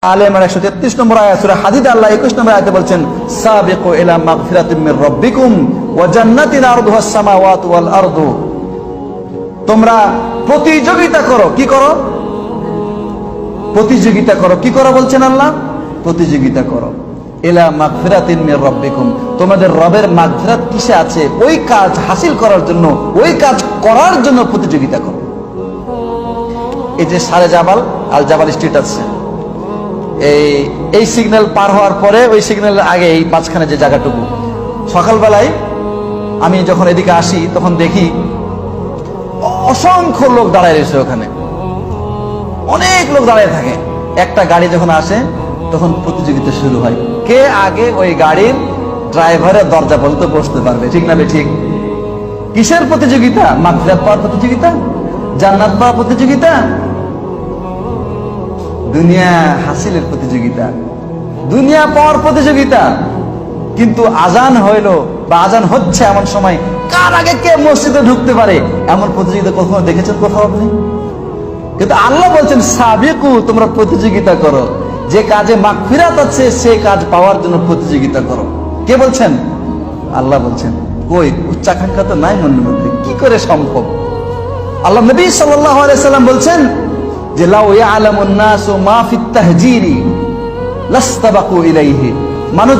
আলে ইমরান 133 নম্বর আয়াত সূরা হাদীদ আল্লাহ 21 নম্বর আয়াতে বলছেন সাবিকু ইলা মাগফিরাতিম মির রাব্বিকুম ওয়া জান্নাতিন আরদুহাস সামাওয়াতু ওয়াল আরদু। তোমরা প্রতিযোগিতা করো। কি করো? প্রতিযোগিতা করো। কি করো বলছেন আল্লাহ? প্রতিযোগিতা করো। ইলা মাগফিরাতিন মির রাব্বিকুম, তোমাদের রবের মাগফিরাত কিসে আছে ওই কাজ হাসিল করার জন্য, ওই কাজ করার জন্য প্রতিযোগিতা করো। এই যে সারে জাবাল আল জাবাল স্ট্রিট আছে, এই সিগন্যাল পার হওয়ার পরে ওই সিগন্যালের আগে এই মাঝখানে যে জায়গাটুকু, সকালবেলায় আমি যখন এদিকে আসি তখন দেখি অসংখ্য লোক দাঁড়ায় রয়েছে ওখানে, অনেক লোক দাঁড়ায় থাকে। একটা গাড়ি যখন আসে তখন প্রতিযোগিতা শুরু হয়, কে আগে ওই গাড়ির ড্রাইভারের দরজা পর্যন্ত বসতে পারবে। ঠিক না ঠিক? কিসের প্রতিযোগিতা? মাগফিরাত পাওয়ার প্রতিযোগিতা, জান্নাত পাওয়ার প্রতিযোগিতা, দুনিয়া হাসিলের প্রতিযোগিতা, দুনিয়া পাওয়ার প্রতিযোগিতা। কিন্তু আজান হইলো বা আজান হচ্ছে এমন সময় কার আগে কে মসজিদে ঢুকতে পারে এমন প্রতিযোগিতা কখনো দেখেছেন কোথাও আপনি? কিন্তু আল্লাহ বলছেন সাবিকু, তোমরা প্রতিযোগিতা করো, যে কাজে মাগফিরাত আছে সেই কাজ পাওয়ার জন্য প্রতিযোগিতা করো। কে বলছেন? আল্লাহ বলছেন। কই উচ্চাকাঙ্ক্ষা তো নাই মনের মধ্যে, কি করে সম্ভব? আল্লাহ নবী সাল্লাল্লাহু আলাইহি সাল্লাম বলছেন যে লাউ ইয়ালামুন নাসু মা ফিত তাহজিরি লাস্তাবাকু ইলাইহি, মানুষ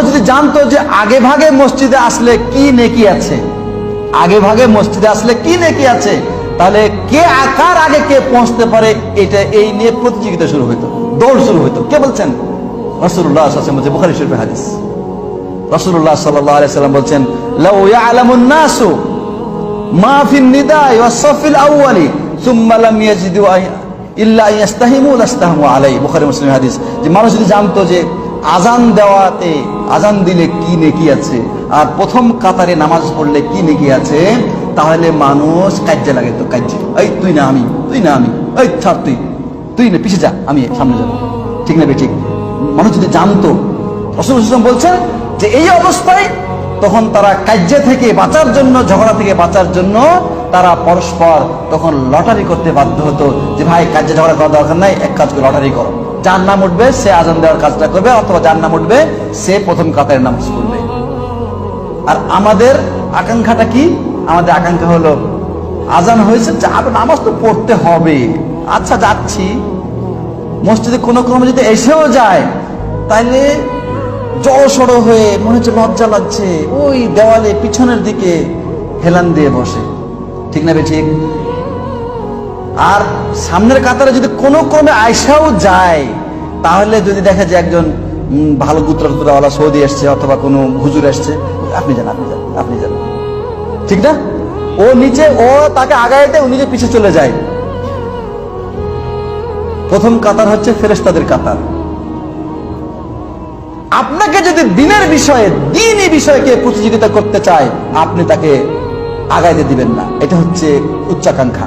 যদি জানতো যে আগে ভাগে মসজিদে আসলে কি নেকি আছে, আগে ভাগে মসজিদে আসলে কি নেকি আছে, তাহলে কে কার আগে কে পৌঁছতে পারে এটা এই নিয়ে প্রতিযোগিতা শুরু হইতো, দৌড় শুরু হইতো। কে বলছেন? রাসূলুল্লাহ সাল্লাল্লাহু আলাইহি ওয়াসাল্লাম, বুখারী শরীফের হাদিস। রাসূলুল্লাহ সাল্লাল্লাহু আলাইহি ওয়াসাল্লাম বলছেন লাউ ইয়ালামুন নাসু মা ফিন নিদাই ওয়াস সাফিল আউয়ালি সুম্মা লাম ইয়াজিদু ইল্লা ইয়াস্তাহিমু লাস্তাহমু আলাই। বুখারী মুসলিম হাদিস। যে মানুষ যদি জানতো যে আজান দেওয়াতে, আজান দিলে কি নেকি আছে আর প্রথম কাতারে নামাজ পড়লে কি নেকি আছে, তাহলে মানুষ কাজ্জে লাগে। তো কাজ্জে, এই তুই না আমি, তুই না আমি, এই ছাড় তুই না পিছিয়ে যা, আমি সামনে যাবো। ঠিক না ঠিক? মানুষ যদি জানতো, রাসূলুল্লাহ বলছেন যে এই অবস্থায় তখন তারা কাজ্জে থেকে বাঁচার জন্য, ঝগড়া থেকে বাঁচার জন্য তারা পরস্পর তখন লটারি করতে বাধ্য হতো যে ভাই কাজ্জে ঝগড়া করার দরকার নাই, এক কাজ করে লটারি করো, যার নাম উঠবে সে আজান দেওয়ার কাজটা করবে, অথবা যার নাম উঠবে সে প্রথম কাতারে নামাজ পড়বে। আর আমাদের আকাঙ্ক্ষাটা কি? আমাদের আকাঙ্ক্ষা হলো আজান হয়েছে, নামাজ তো পড়তে হবে, আচ্ছা যাচ্ছি। মসজিদে কোনো ক্রমে যদি এসেও যায় তাইলে জড়সড় হয়ে মনে হচ্ছে লজ্জা লাগছে, ওই দেওয়ালে পিছনের দিকে হেলান দিয়ে বসে। ঠিক না ঠিক? আর সামনের কাতারে যদি কোনো ক্রমে আয়সাও যায়, তাহলে যদি দেখা যায় একজন ভালো গুতরাওয়ালা সৌদি আসছে অথবা কোনো হুজুর আসছে, আপনি যান, আপনি যান। ঠিক না? ও নিচে, ও তাকে আগাইতে, ও নিজে পিছে চলে যায়। প্রথম কাতার হচ্ছে ফেরেশতাদের কাতার। আপনাকে যদি দিনের বিষয়ে, দ্বীনি বিষয়ে কে প্রতিযোগিতা করতে চায়, আপনি তাকে আগাইতে দিবেন না। এটা হচ্ছে উচ্চাকাঙ্ক্ষা।